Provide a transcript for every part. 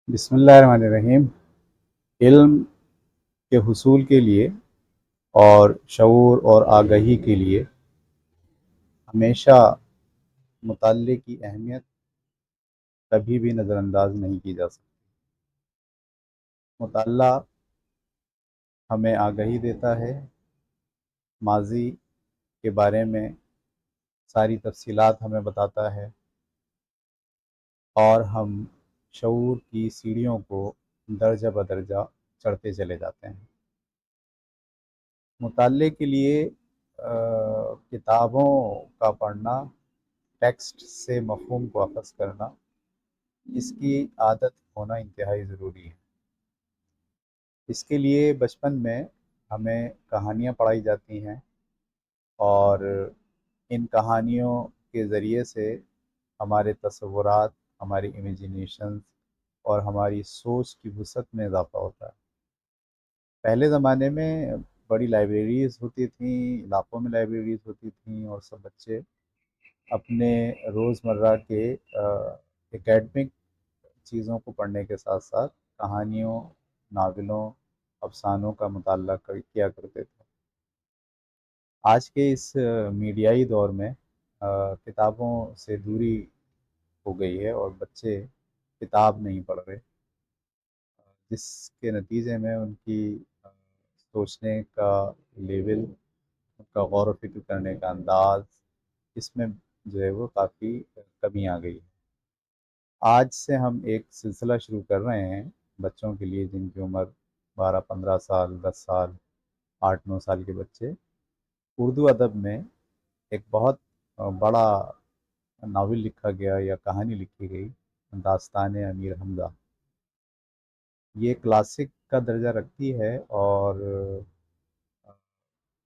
بسم اللہ الرحمن الرحیم۔ علم کے حصول کے لیے اور شعور اور آگہی کے لیے ہمیشہ مطالعے کی اہمیت کبھی بھی نظر انداز نہیں کی جا سکتی۔ مطالعہ ہمیں آگہی دیتا ہے، ماضی کے بارے میں ساری تفصیلات ہمیں بتاتا ہے اور ہم شعور کی سیڑھیوں کو درجہ بدرجہ چڑھتے چلے جاتے ہیں۔ مطالعے کے لیے کتابوں کا پڑھنا، ٹیکسٹ سے مفہوم کو اخذ کرنا، اس کی عادت ہونا انتہائی ضروری ہے۔ اس کے لیے بچپن میں ہمیں کہانیاں پڑھائی جاتی ہیں اور ان کہانیوں کے ذریعے سے ہمارے تصورات، ہماری امیجینیشنز اور ہماری سوچ کی وسعت میں اضافہ ہوتا ہے۔ پہلے زمانے میں بڑی لائبریریز ہوتی تھیں، علاقوں میں لائبریریز ہوتی تھیں اور سب بچے اپنے روزمرہ کے اکیڈمک چیزوں کو پڑھنے کے ساتھ ساتھ کہانیوں، ناولوں، افسانوں کا مطالعہ کیا کرتے تھے۔ آج کے اس میڈیائی دور میں کتابوں سے دوری ہو گئی ہے اور بچے کتاب نہیں پڑھ رہے، جس کے نتیجے میں ان کی سوچنے کا لیول، ان کا غور و فکر کرنے کا انداز، اس میں جو ہے وہ کافی کمی آ گئی ہے۔ آج سے ہم ایک سلسلہ شروع کر رہے ہیں بچوں کے لیے جن کی عمر 12-15 سال، 10 سال، 8-9 سال کے بچے۔ اردو ادب میں ایک بہت بڑا ناول لکھا گیا یا کہانی لکھی گئی، داستان امیر حمزہ۔ یہ کلاسک کا درجہ رکھتی ہے اور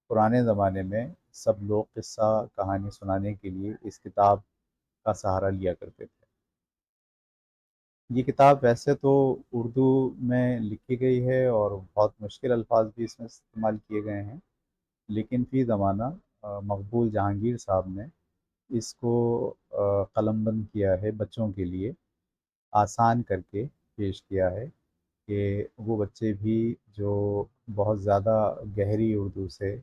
پرانے زمانے میں سب لوگ قصہ کہانی سنانے کے لیے اس کتاب کا سہارا لیا کرتے تھے۔ یہ کتاب ویسے تو اردو میں لکھی گئی ہے اور بہت مشکل الفاظ بھی اس میں استعمال کیے گئے ہیں، لیکن فی زمانہ مقبول جہانگیر صاحب نے اس کو قلم بند کیا ہے، بچوں کے لیے آسان کر کے پیش کیا ہے کہ وہ بچے بھی جو بہت زیادہ گہری اردو سے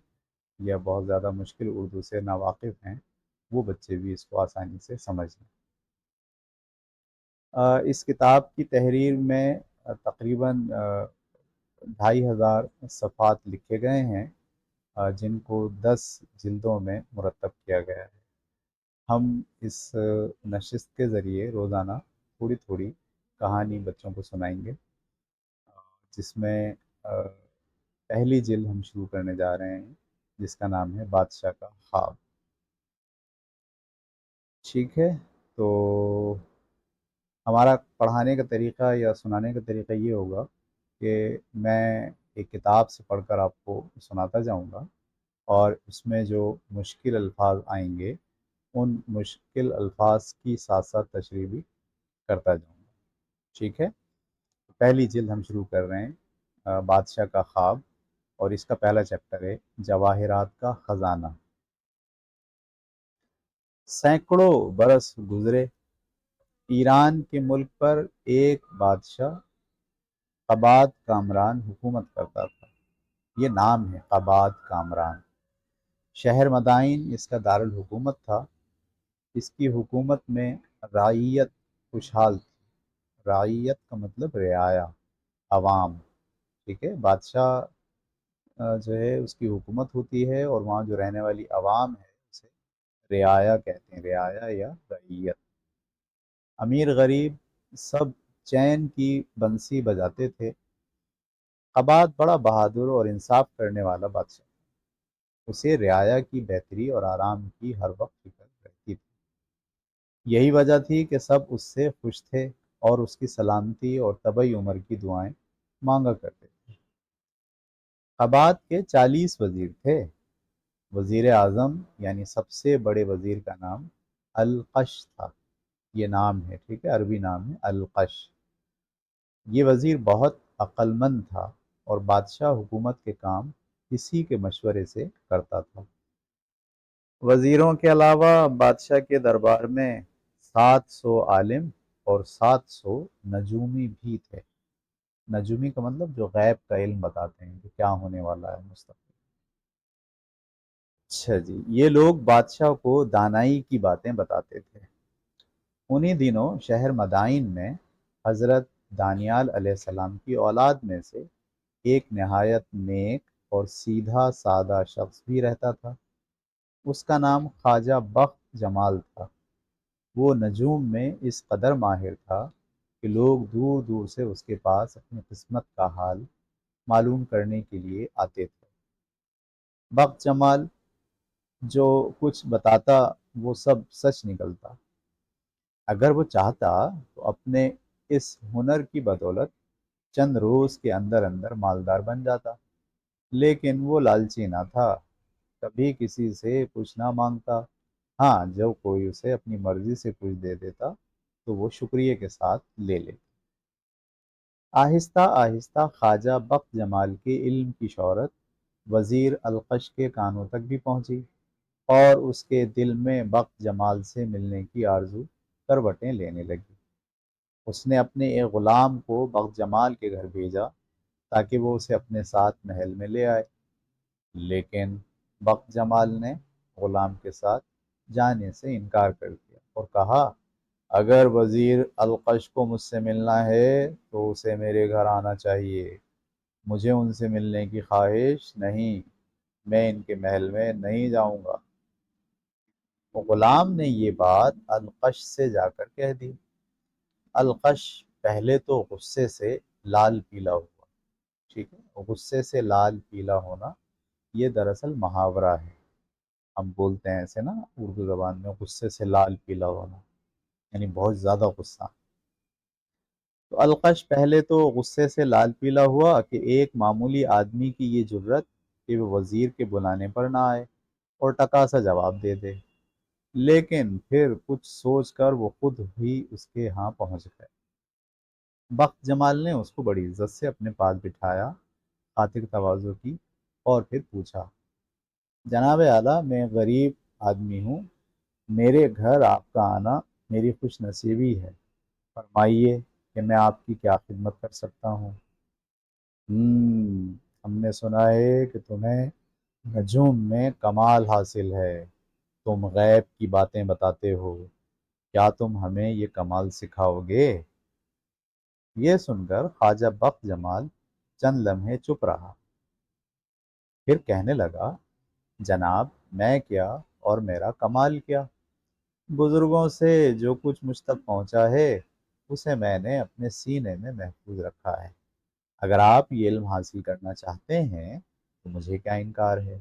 یا بہت زیادہ مشکل اردو سے ناواقف ہیں، وہ بچے بھی اس کو آسانی سے سمجھ لیں۔ اس کتاب کی تحریر میں تقریباً 2500 صفحات لکھے گئے ہیں، جن کو 10 جلدوں میں مرتب کیا گیا ہے۔ ہم اس نشست کے ذریعے روزانہ تھوڑی تھوڑی کہانی بچوں کو سنائیں گے، جس میں پہلی جلد ہم شروع کرنے جا رہے ہیں جس کا نام ہے بادشاہ کا خواب۔ ٹھیک ہے، تو ہمارا پڑھانے کا طریقہ یا سنانے کا طریقہ یہ ہوگا کہ میں ایک کتاب سے پڑھ کر آپ کو سناتا جاؤں گا اور اس میں جو مشکل الفاظ آئیں گے ان مشکل الفاظ کی ساتھ ساتھ تشریح بھی کرتا جاؤں گا۔ ٹھیک ہے، پہلی جلد ہم شروع کر رہے ہیں، بادشاہ کا خواب، اور اس کا پہلا چیپٹر ہے جواہرات کا خزانہ۔ سینکڑوں برس گزرے، ایران کے ملک پر ایک بادشاہ قباد کامران حکومت کرتا تھا۔ یہ نام ہے قباد کامران۔ شہر مدائن اس کا دارالحکومت تھا۔ اس کی حکومت میں رعیت خوشحال تھی۔ رعیت کا مطلب رعایا، عوام۔ ٹھیک ہے، بادشاہ جو ہے اس کی حکومت ہوتی ہے اور وہاں جو رہنے والی عوام ہے اسے رعایا کہتے ہیں، رعایا یا رعیت۔ امیر غریب سب چین کی بنسی بجاتے تھے۔ قباد بڑا بہادر اور انصاف کرنے والا بادشاہ تھا۔ اسے رعایا کی بہتری اور آرام کی ہر وقت فکر رہتی تھی۔ یہی وجہ تھی کہ سب اس سے خوش تھے اور اس کی سلامتی اور طبعی عمر کی دعائیں مانگا کرتے تھے۔ قباد کے 40 وزیر تھے۔ وزیر اعظم یعنی سب سے بڑے وزیر کا نام القش تھا۔ یہ نام ہے، ٹھیک ہے، عربی نام ہے القش۔ یہ وزیر بہت عقل مند تھا اور بادشاہ حکومت کے کام اسی کے مشورے سے کرتا تھا۔ وزیروں کے علاوہ بادشاہ کے دربار میں 700 عالم اور 700 نجومی بھی تھے۔ نجومی کا مطلب جو غیب کا علم بتاتے ہیں کہ کیا ہونے والا ہے مستقبل۔ اچھا جی، یہ لوگ بادشاہ کو دانائی کی باتیں بتاتے تھے۔ انہی دنوں شہر مدائن میں حضرت دانیال علیہ السلام کی اولاد میں سے ایک نہایت نیک اور سیدھا سادہ شخص بھی رہتا تھا۔ اس کا نام خواجہ بخت جمال تھا۔ وہ نجوم میں اس قدر ماہر تھا کہ لوگ دور دور سے اس کے پاس اپنی قسمت کا حال معلوم کرنے کے لیے آتے تھے۔ بخت جمال جو کچھ بتاتا وہ سب سچ نکلتا۔ اگر وہ چاہتا تو اپنے اس ہنر کی بدولت چند روز کے اندر اندر مالدار بن جاتا، لیکن وہ لالچی نہ تھا، کبھی کسی سے کچھ نہ مانگتا۔ ہاں، جب کوئی اسے اپنی مرضی سے کچھ دے دیتا تو وہ شکریہ کے ساتھ لے لیتا۔ آہستہ آہستہ خواجہ بخت جمال کے علم کی شہرت وزیر القش کے کانوں تک بھی پہنچی، اور اس کے دل میں بخت جمال سے ملنے کی آرزو کروٹیں لینے لگی۔ اس نے اپنے ایک غلام کو بخت جمال کے گھر بھیجا تاکہ وہ اسے اپنے ساتھ محل میں لے آئے، لیکن بخت جمال نے غلام کے ساتھ جانے سے انکار کر دیا اور کہا، اگر وزیر القش کو مجھ سے ملنا ہے تو اسے میرے گھر آنا چاہیے، مجھے ان سے ملنے کی خواہش نہیں، میں ان کے محل میں نہیں جاؤں گا۔ غلام نے یہ بات القش سے جا کر کہہ دی۔ القش پہلے تو غصے سے لال پیلا ہوا۔ ٹھیک ہے، غصے سے لال پیلا ہونا یہ دراصل محاورہ ہے، ہم بولتے ہیں ایسے نا اردو زبان میں، غصے سے لال پیلا ہونا یعنی بہت زیادہ غصہ۔ تو القش پہلے تو غصے سے لال پیلا ہوا کہ ایک معمولی آدمی کی یہ جرت کہ وہ وزیر کے بلانے پر نہ آئے اور ٹکا سا جواب دے دے، لیکن پھر کچھ سوچ کر وہ خود ہی اس کے ہاں پہنچ گئے۔ بخت جمال نے اس کو بڑی عزت سے اپنے پاس بٹھایا، خاطر تواضع کی، اور پھر پوچھا، جناب اعلیٰ، میں غریب آدمی ہوں، میرے گھر آپ کا آنا میری خوش نصیبی ہے، فرمائیے کہ میں آپ کی کیا خدمت کر سکتا ہوں۔ ہم نے سنا ہے کہ تمہیں نجوم میں کمال حاصل ہے، تم غیب کی باتیں بتاتے ہو، کیا تم ہمیں یہ کمال سکھاؤ گے؟ یہ سن کر خواجہ بخت جمال چند لمحے چپ رہا، پھر کہنے لگا، جناب، میں کیا اور میرا کمال کیا؟ بزرگوں سے جو کچھ مجھ تک پہنچا ہے اسے میں نے اپنے سینے میں محفوظ رکھا ہے۔ اگر آپ یہ علم حاصل کرنا چاہتے ہیں تو مجھے کیا انکار ہے،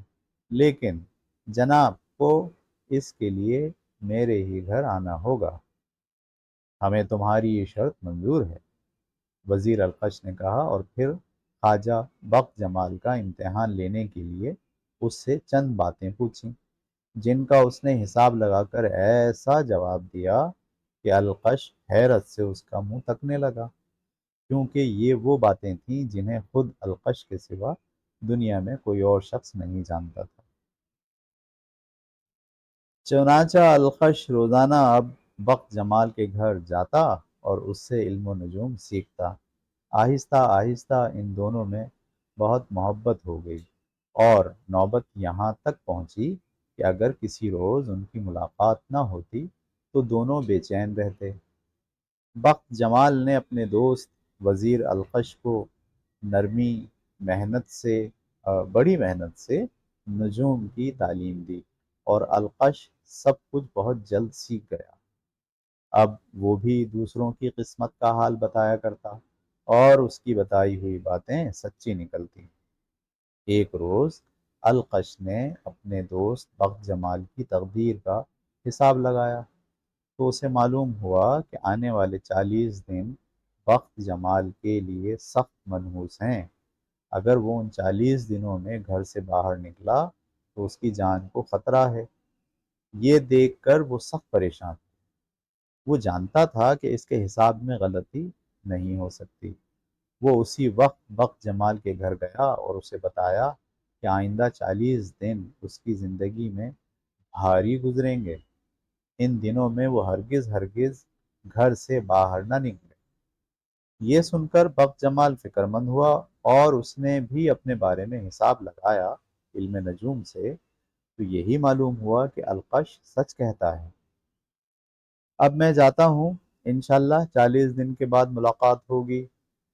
لیکن جناب کو اس کے لیے میرے ہی گھر آنا ہوگا۔ ہمیں تمہاری یہ شرط منظور ہے، وزیر القش نے کہا، اور پھر خواجہ بخت جمال کا امتحان لینے کے لیے اس سے چند باتیں پوچھیں، جن کا اس نے حساب لگا کر ایسا جواب دیا کہ القش حیرت سے اس کا منہ تکنے لگا، کیونکہ یہ وہ باتیں تھیں جنہیں خود القش کے سوا دنیا میں کوئی اور شخص نہیں جانتا تھا۔ چنانچہ الخش روزانہ اب بخت جمال کے گھر جاتا اور اس سے علم و نجوم سیکھتا۔ آہستہ آہستہ ان دونوں میں بہت محبت ہو گئی، اور نوبت یہاں تک پہنچی کہ اگر کسی روز ان کی ملاقات نہ ہوتی تو دونوں بے چین رہتے۔ بخت جمال نے اپنے دوست وزیر الخش کو نرمی محنت سے بڑی محنت سے نجوم کی تعلیم دی، اور القش سب کچھ بہت جلد سیکھ گیا۔ اب وہ بھی دوسروں کی قسمت کا حال بتایا کرتا، اور اس کی بتائی ہوئی باتیں سچی نکلتی۔ ایک روز القش نے اپنے دوست بخت جمال کی تقدیر کا حساب لگایا تو اسے معلوم ہوا کہ آنے والے 40 دن بخت جمال کے لیے سخت منحوس ہیں۔ اگر وہ ان 40 دنوں میں گھر سے باہر نکلا تو اس کی جان کو خطرہ ہے۔ یہ دیکھ کر وہ سخت پریشان تھا۔ وہ جانتا تھا کہ اس کے حساب میں غلطی نہیں ہو سکتی۔ وہ اسی وقت بخت جمال کے گھر گیا اور اسے بتایا کہ آئندہ 40 دن اس کی زندگی میں بھاری گزریں گے۔ ان دنوں میں وہ ہرگز گھر سے باہر نہ نکلے۔ یہ سن کر بخت جمال فکر مند ہوا اور اس نے بھی اپنے بارے میں حساب لگایا علم نجوم سے، تو یہی معلوم ہوا کہ القش سچ کہتا ہے۔ اب میں جاتا ہوں، انشاءاللہ 40 دن کے بعد ملاقات ہوگی،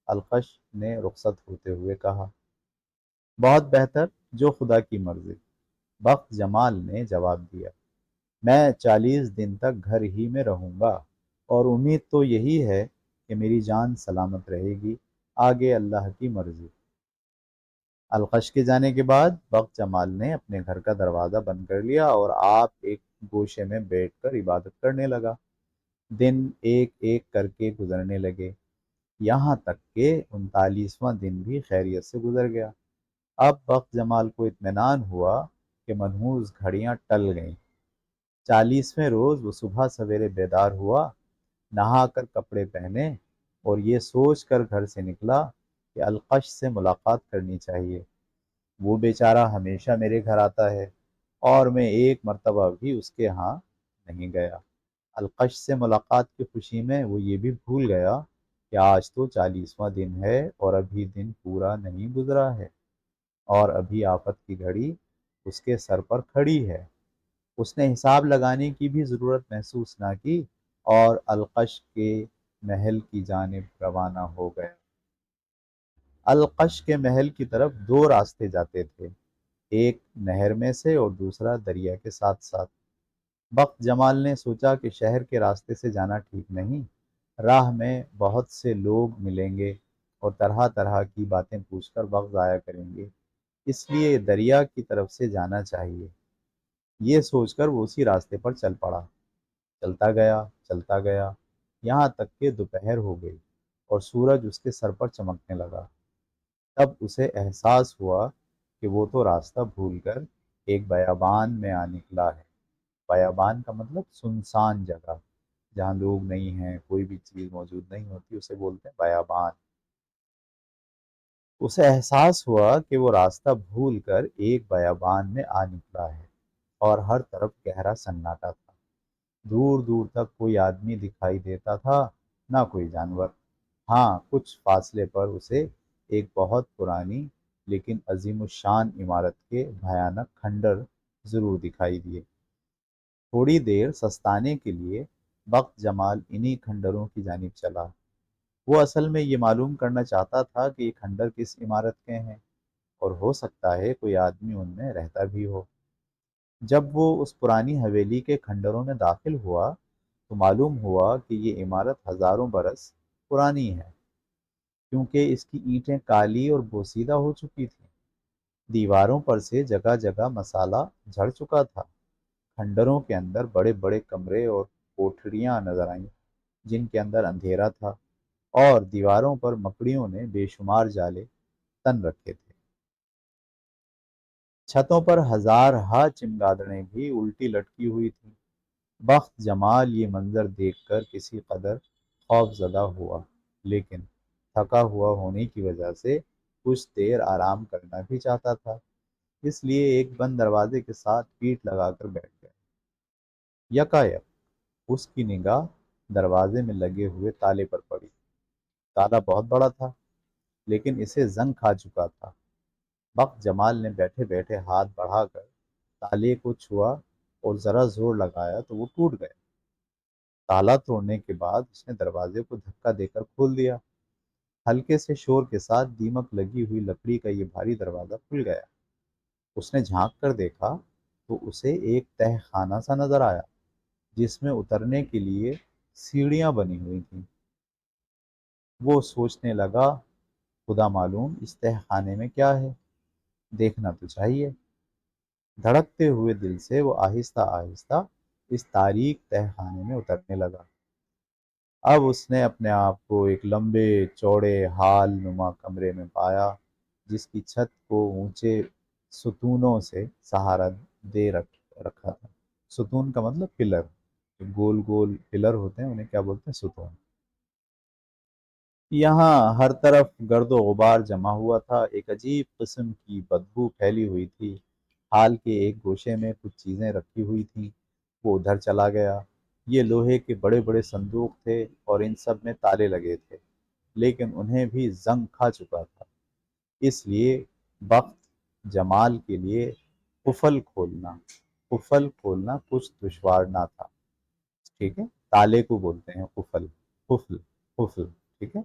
القش نے رخصت ہوتے ہوئے کہا۔ بہت بہتر، جو خدا کی مرضی، بخت جمال نے جواب دیا۔ میں 40 دن تک گھر ہی میں رہوں گا، اور امید تو یہی ہے کہ میری جان سلامت رہے گی، آگے اللہ کی مرضی۔ القش کے جانے کے بعد بخت جمال نے اپنے گھر کا دروازہ بند کر لیا اور آپ ایک گوشے میں بیٹھ کر عبادت کرنے لگا۔ دن ایک ایک کر کے گزرنے لگے، یہاں تک کہ 39واں دن بھی خیریت سے گزر گیا۔ اب بخت جمال کو اطمینان ہوا کہ منحوس گھڑیاں ٹل گئیں۔ 40ویں روز وہ صبح سویرے بیدار ہوا، نہا کر کپڑے پہنے اور یہ سوچ کر گھر سے نکلا کہ القش سے ملاقات کرنی چاہیے۔ وہ بیچارہ ہمیشہ میرے گھر آتا ہے اور میں ایک مرتبہ بھی اس کے ہاں نہیں گیا۔ القش سے ملاقات کی خوشی میں وہ یہ بھی بھول گیا کہ آج تو 40واں دن ہے اور ابھی دن پورا نہیں گزرا ہے، اور ابھی آفت کی گھڑی اس کے سر پر کھڑی ہے۔ اس نے حساب لگانے کی بھی ضرورت محسوس نہ کی اور القش کے محل کی جانب روانہ ہو گیا۔ القش کے محل کی طرف دو راستے جاتے تھے، ایک نہر میں سے اور دوسرا دریا کے ساتھ ساتھ۔ بخت جمال نے سوچا کہ شہر کے راستے سے جانا ٹھیک نہیں، راہ میں بہت سے لوگ ملیں گے اور طرح طرح کی باتیں پوچھ کر وقت ضائع کریں گے، اس لیے دریا کی طرف سے جانا چاہیے۔ یہ سوچ کر وہ اسی راستے پر چل پڑا، چلتا گیا، یہاں تک کہ دوپہر ہو گئی اور سورج اس کے سر پر چمکنے لگا۔ تب اسے احساس ہوا کہ وہ تو راستہ بھول کر ایک بیابان میں آ نکلا ہے۔ بیابان کا مطلب سنسان جگہ، جہاں لوگ نہیں ہیں، کوئی بھی چیز موجود نہیں ہوتی، اسے بولتے ہیں بیابان۔ اسے احساس ہوا کہ وہ راستہ بھول کر ایک بیابان میں آ نکلا ہے اور ہر طرف گہرا سناٹا تھا۔ دور دور تک کوئی آدمی دکھائی دیتا تھا، نہ کوئی جانور۔ ہاں، کچھ فاصلے پر اسے ایک بہت پرانی لیکن عظیم الشان عمارت کے بھیانک کھنڈر ضرور دکھائی دیے۔ تھوڑی دیر سستانے کے لیے بخت جمال انہی کھنڈروں کی جانب چلا۔ وہ اصل میں یہ معلوم کرنا چاہتا تھا کہ یہ کھنڈر کس عمارت کے ہیں، اور ہو سکتا ہے کوئی آدمی ان میں رہتا بھی ہو۔ جب وہ اس پرانی حویلی کے کھنڈروں میں داخل ہوا تو معلوم ہوا کہ یہ عمارت ہزاروں برس پرانی ہے، کیونکہ اس کی اینٹیں کالی اور بوسیدہ ہو چکی تھیں۔ دیواروں پر سے جگہ جگہ مسالہ جھڑ چکا تھا۔ کھنڈروں کے اندر بڑے بڑے کمرے اور کوٹھریاں نظر آئیں، جن کے اندر اندھیرا تھا، اور دیواروں پر مکڑیوں نے بے شمار جالے تن رکھے تھے۔ چھتوں پر ہزار ہا چمگادڑیں بھی الٹی لٹکی ہوئی تھیں۔ بخت جمال یہ منظر دیکھ کر کسی قدر خوف زدہ ہوا، لیکن تھکا ہوا ہونے کی وجہ سے کچھ دیر آرام کرنا بھی چاہتا تھا، اس لیے ایک بند دروازے کے ساتھ پیٹھ لگا کر بیٹھ گیا۔ یکایک اس کی نگاہ دروازے میں لگے ہوئے تالے پر پڑی۔ تالا بہت بڑا تھا، لیکن اسے زنگ کھا چکا تھا۔ بخت جمال نے بیٹھے بیٹھے ہاتھ بڑھا کر تالے کو چھوا اور ذرا زور لگایا تو وہ ٹوٹ گیا۔ تالا توڑنے کے بعد اس نے دروازے کو دھکا دے کر کھول دیا۔ ہلکے سے شور کے ساتھ دیمک لگی ہوئی لکڑی کا یہ بھاری دروازہ کھل گیا۔ اس نے جھانک کر دیکھا تو اسے ایک تہہ خانہ سا نظر آیا، جس میں اترنے کے لیے سیڑھیاں بنی ہوئی تھیں۔ وہ سوچنے لگا، خدا معلوم اس تہہ خانے میں کیا ہے، دیکھنا تو چاہیے۔ دھڑکتے ہوئے دل سے وہ آہستہ آہستہ اس تاریک تہہ خانے میں اترنے لگا۔ اب اس نے اپنے آپ کو ایک لمبے چوڑے ہال نما کمرے میں پایا، جس کی چھت کو اونچے ستونوں سے سہارا دے رکھا تھا۔ ستون کا مطلب پلر، جو گول گول پلر ہوتے ہیں انہیں کیا بولتے ہیں؟ ستون۔ یہاں ہر طرف گرد و غبار جمع ہوا تھا، ایک عجیب قسم کی بدبو پھیلی ہوئی تھی۔ ہال کے ایک گوشے میں کچھ چیزیں رکھی ہوئی تھیں، وہ ادھر چلا گیا۔ یہ لوہے کے بڑے بڑے صندوق تھے اور ان سب میں تالے لگے تھے، لیکن انہیں بھی زنگ کھا چکا تھا۔ اس لیے بخت جمال کے لیے قفل کھولنا کچھ دشوار نہ تھا۔ ٹھیک ہے، تالے کو بولتے ہیں قفل، ٹھیک ہے،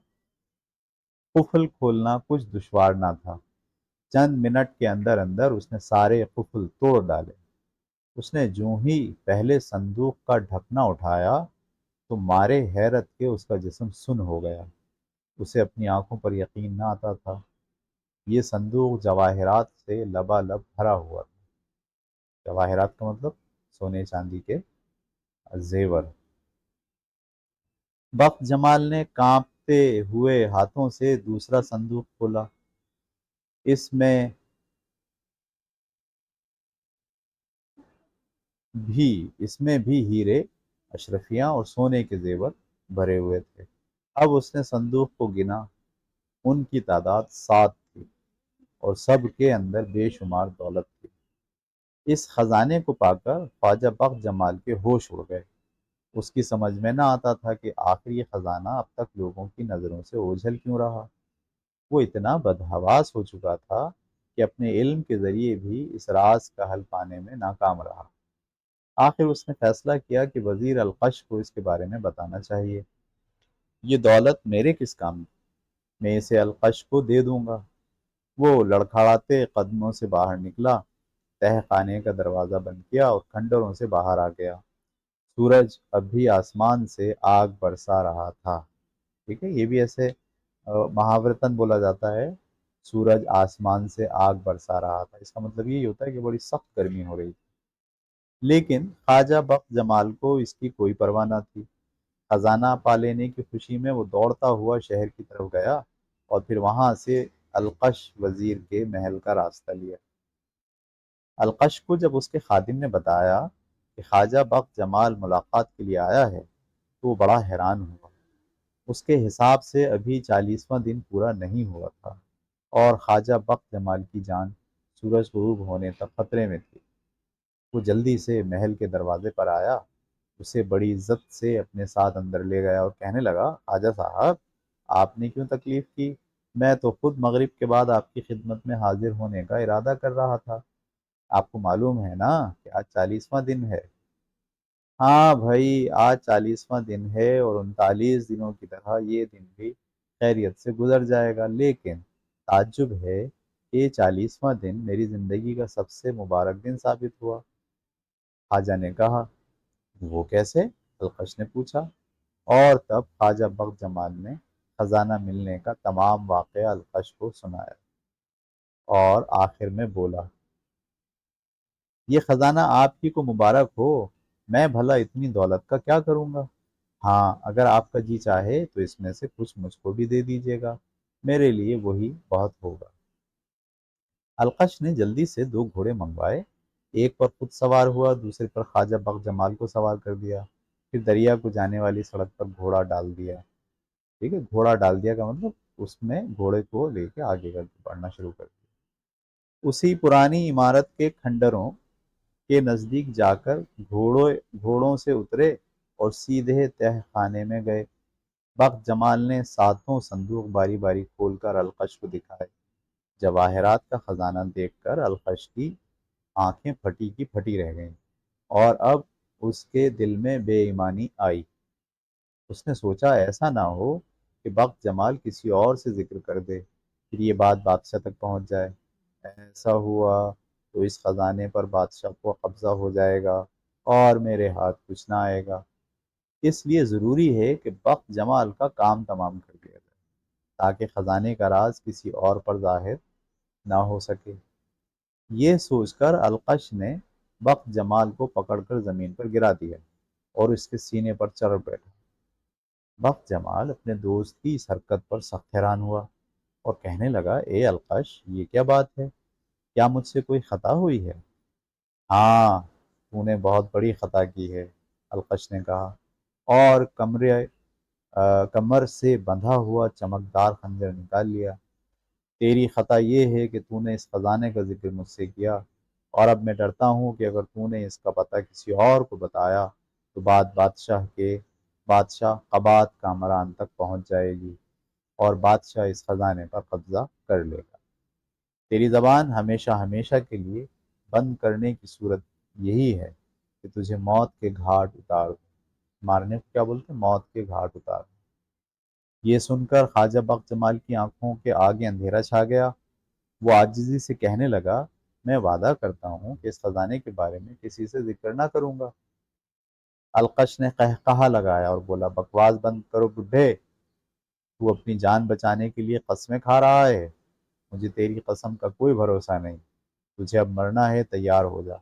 قفل کھولنا کچھ دشوار نہ تھا۔ چند منٹ کے اندر اندر اس نے سارے قفل توڑ ڈالے۔ اس نے جوں ہی پہلے صندوق کا ڈھکنا اٹھایا تو مارے حیرت کے اس کا جسم سن ہو گیا۔ اسے اپنی آنکھوں پر یقین نہ آتا تھا۔ یہ صندوق جواہرات سے لبالب بھرا ہوا تھا۔ جواہرات کا مطلب سونے چاندی کے زیور۔ بخت جمال نے کانپتے ہوئے ہاتھوں سے دوسرا صندوق کھولا۔ اس میں بھی ہیرے، اشرفیاں اور سونے کے زیور بھرے ہوئے تھے۔ اب اس نے صندوق کو گنا۔ ان کی تعداد 7 تھی اور سب کے اندر بے شمار دولت تھی۔ اس خزانے کو پا کر خواجہ بخت جمال کے ہوش اڑ گئے۔ اس کی سمجھ میں نہ آتا تھا کہ آخر یہ خزانہ اب تک لوگوں کی نظروں سے اوجھل کیوں رہا۔ وہ اتنا بدحواس ہو چکا تھا کہ اپنے علم کے ذریعے بھی اس راز کا حل پانے میں ناکام رہا۔ آخر اس نے فیصلہ کیا کہ وزیر القش کو اس کے بارے میں بتانا چاہیے۔ یہ دولت میرے کس کام کی؟ میں اسے القش کو دے دوں گا۔ وہ لڑکھڑاتے قدموں سے باہر نکلا، تہ خانے کا دروازہ بند کیا اور کھنڈروں سے باہر آ گیا۔ سورج اب بھی آسمان سے آگ برسا رہا تھا۔ ٹھیک ہے، یہ بھی ایسے محاورتن بولا جاتا ہے، سورج آسمان سے آگ برسا رہا تھا۔ اس کا مطلب یہی ہوتا ہے کہ بڑی سخت گرمی ہو رہی تھی۔ لیکن خواجہ بخت جمال کو اس کی کوئی پرواہ نہ تھی۔ خزانہ پا لینے کی خوشی میں وہ دوڑتا ہوا شہر کی طرف گیا اور پھر وہاں سے القش وزیر کے محل کا راستہ لیا۔ القش کو جب اس کے خادم نے بتایا کہ خواجہ بخت جمال ملاقات کے لیے آیا ہے تو وہ بڑا حیران ہوا۔ اس کے حساب سے ابھی 40واں دن پورا نہیں ہوا تھا اور خواجہ بخت جمال کی جان سورج غروب ہونے تک خطرے میں تھی۔ وہ جلدی سے محل کے دروازے پر آیا، اسے بڑی عزت سے اپنے ساتھ اندر لے گیا اور کہنے لگا، خواجہ صاحب آپ نے کیوں تکلیف کی؟ میں تو خود مغرب کے بعد آپ کی خدمت میں حاضر ہونے کا ارادہ کر رہا تھا۔ آپ کو معلوم ہے نا کہ آج 40واں دن ہے۔ ہاں بھائی، آج 40واں دن ہے اور 39 دنوں کی طرح یہ دن بھی خیریت سے گزر جائے گا، لیکن تعجب ہے کہ یہ 40واں دن میری زندگی کا سب سے مبارک دن ثابت ہوا۔ خواجہ نے کہا، وہ کیسے؟ القش نے پوچھا، اور تب خواجہ بخت جمال نے خزانہ ملنے کا تمام واقعہ القش کو سنایا اور آخر میں بولا، یہ خزانہ آپ ہی کو مبارک ہو، میں بھلا اتنی دولت کا کیا کروں گا؟ ہاں، اگر آپ کا جی چاہے تو اس میں سے کچھ مجھ کو بھی دے دیجیے گا، میرے لیے وہی بہت ہوگا۔ القش نے جلدی سے 2 گھوڑے منگوائے، ایک پر خود سوار ہوا، دوسرے پر خواجہ بخت جمال کو سوار کر دیا، پھر دریا کو جانے والی سڑک پر گھوڑا ڈال دیا۔ ٹھیک ہے، گھوڑا ڈال دیا کا مطلب اس میں گھوڑے کو لے کے آگے بڑھنا شروع کر دیا۔ اسی پرانی عمارت کے کھنڈروں کے نزدیک جا کر گھوڑوں سے اترے اور سیدھے تہ خانے میں گئے۔ بخت جمال نے 7 صندوق باری باری کھول کر القش کو دکھائے۔ جواہرات کا خزانہ دیکھ کر القش کی آنکھیں پھٹی کی پھٹی رہ گئیں اور اب اس کے دل میں بے ایمانی آئی۔ اس نے سوچا ایسا نہ ہو کہ بخت جمال کسی اور سے ذکر کر دے، پھر یہ بات بادشاہ تک پہنچ جائے۔ ایسا ہوا تو اس خزانے پر بادشاہ کو قبضہ ہو جائے گا اور میرے ہاتھ کچھ نہ آئے گا۔ اس لیے ضروری ہے کہ بخت جمال کا کام تمام کر دیا جائے تاکہ خزانے کا راز کسی اور پر ظاہر نہ ہو سکے۔ یہ سوچ کر القش نے بخت جمال کو پکڑ کر زمین پر گرا دیا اور اس کے سینے پر چڑھ بیٹھا۔ بخت جمال اپنے دوست کی اس حرکت پر سخت حیران ہوا اور کہنے لگا، اے القش، یہ کیا بات ہے؟ کیا مجھ سے کوئی خطا ہوئی ہے؟ ہاں، تو نے بہت بڑی خطا کی ہے، القش نے کہا اور کمر سے بندھا ہوا چمکدار خنجر نکال لیا۔ تیری خطا یہ ہے کہ تو نے اس خزانے کا ذکر مجھ سے کیا، اور اب میں ڈرتا ہوں کہ اگر تو نے اس کا پتہ کسی اور کو بتایا تو بات بادشاہ قبات کامران تک پہنچ جائے گی اور بادشاہ اس خزانے پر قبضہ کر لے گا۔ تیری زبان ہمیشہ ہمیشہ کے لیے بند کرنے کی صورت یہی ہے کہ تجھے موت کے گھاٹ اتار دوں۔ مارنے کو کیا بولتے ہیں؟ موت کے گھاٹ اتار دوں۔ یہ سن کر خواجہ بخت جمال کی آنکھوں کے آگے اندھیرا چھا گیا۔ وہ عاجزی سے کہنے لگا، میں وعدہ کرتا ہوں کہ اس خزانے کے بارے میں کسی سے ذکر نہ کروں گا۔ القش نے قہقہا لگایا اور بولا، بکواس بند کرو بڈھے، تو اپنی جان بچانے کے لیے قسمیں کھا رہا ہے؟ مجھے تیری قسم کا کوئی بھروسہ نہیں، تجھے اب مرنا ہے، تیار ہو جا۔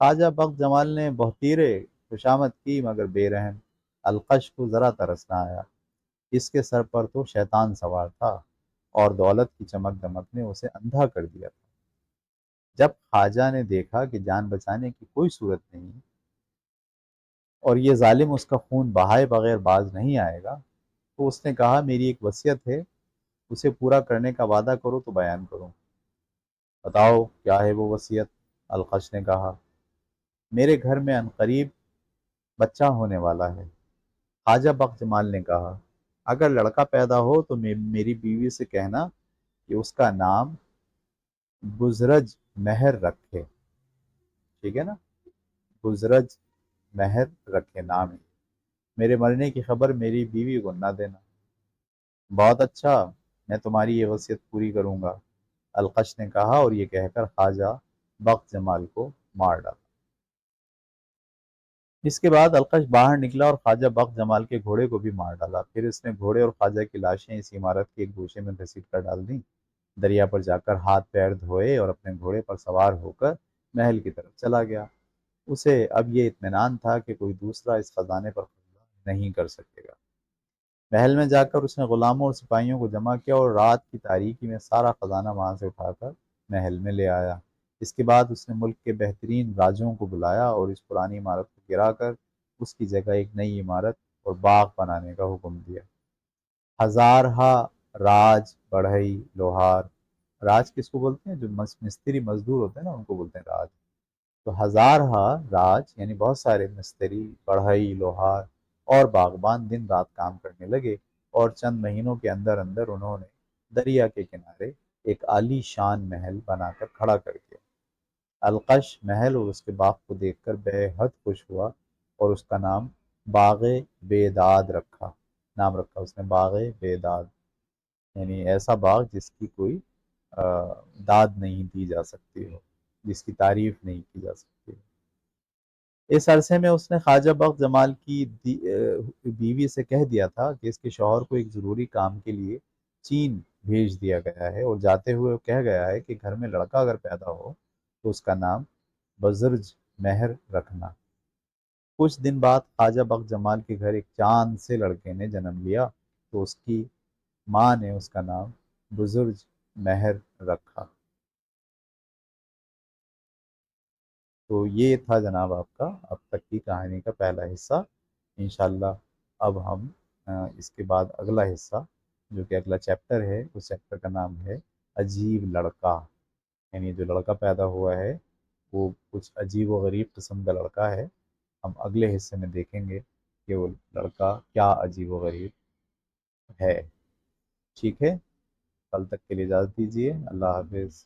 خواجہ بخت جمال نے بہتیرے خوشامد کی مگر بے رحم۔ القش کو ذرا ترس نہ آیا، اس کے سر پر تو شیطان سوار تھا اور دولت کی چمک دمک نے اسے اندھا کر دیا تھا۔ جب خواجہ نے دیکھا کہ جان بچانے کی کوئی صورت نہیں اور یہ ظالم اس کا خون بہائے بغیر باز نہیں آئے گا، تو اس نے کہا، میری ایک وصیت ہے، اسے پورا کرنے کا وعدہ کرو تو بیان کروں۔ بتاؤ کیا ہے وہ وصیت؟ القش نے کہا۔ میرے گھر میں عنقریب بچہ ہونے والا ہے، خواجہ بخت جمال نے کہا۔ اگر لڑکا پیدا ہو تو میری بیوی سے کہنا کہ اس کا نام بزرج مہر رکھے، ٹھیک ہے نا؟ بزرج مہر رکھے نام ہے۔ میرے مرنے کی خبر میری بیوی کو نہ دینا۔ بہت اچھا، میں تمہاری یہ وصیت پوری کروں گا، القش نے کہا اور یہ کہہ کر خواجہ بخت جمال کو مار ڈالا۔ اس کے بعد القش باہر نکلا اور خواجہ بخت جمال کے گھوڑے کو بھی مار ڈالا۔ پھر اس نے گھوڑے اور خواجہ کی لاشیں اس عمارت کے ایک گوشے میں گھسیٹ کر ڈال دیں۔ دریا پر جا کر ہاتھ پیر دھوئے اور اپنے گھوڑے پر سوار ہو کر محل کی طرف چلا گیا۔ اسے اب یہ اطمینان تھا کہ کوئی دوسرا اس خزانے پر قبضہ نہیں کر سکے گا۔ محل میں جا کر اس نے غلاموں اور سپاہیوں کو جمع کیا اور رات کی تاریکی میں سارا خزانہ وہاں سے اٹھا کر محل میں لے آیا۔ اس کے بعد اس نے ملک کے بہترین راجوں کو بلایا اور اس پرانی عمارت کو گرا کر اس کی جگہ ایک نئی عمارت اور باغ بنانے کا حکم دیا۔ ہزارہا راج بڑھئی لوہار، راج کس کو بولتے ہیں؟ جو مستری مزدور ہوتے ہیں نا، ان کو بولتے ہیں راج۔ تو ہزارہا راج یعنی بہت سارے مستری، بڑھئی، لوہار اور باغبان دن رات کام کرنے لگے اور چند مہینوں کے اندر اندر انہوں نے دریا کے کنارے ایک عالی شان محل بنا کر کھڑا کر دیا۔ القش محل اور اس کے باغ کو دیکھ کر بے حد خوش ہوا اور اس کا نام باغ بیداد رکھا۔ نام رکھا اس نے باغ بیداد، یعنی ایسا باغ جس کی کوئی داد نہیں دی جا سکتی ہو، جس کی تعریف نہیں کی جا سکتی ہو۔ اس عرصے میں اس نے خواجہ بخت جمال کی بیوی سے کہہ دیا تھا کہ اس کے شوہر کو ایک ضروری کام کے لیے چین بھیج دیا گیا ہے اور جاتے ہوئے وہ کہہ گیا ہے کہ گھر میں لڑکا اگر پیدا ہو تو اس کا نام بزرج مہر رکھنا۔ کچھ دن بعد خواجہ بخت جمال کے گھر ایک چاند سے لڑکے نے جنم لیا تو اس کی ماں نے اس کا نام بزرج مہر رکھا۔ تو یہ تھا جناب آپ کا اب تک کی کہانی کا پہلا حصہ۔ انشاءاللہ اب ہم اس کے بعد اگلا حصہ جو کہ اگلا چیپٹر ہے، اس چیپٹر کا نام ہے عجیب لڑکا، یعنی جو لڑکا پیدا ہوا ہے وہ کچھ عجیب و غریب قسم کا لڑکا ہے۔ ہم اگلے حصے میں دیکھیں گے کہ وہ لڑکا کیا عجیب و غریب ہے۔ ٹھیک ہے، کل تک کے لیے اجازت دیجیے، اللہ حافظ۔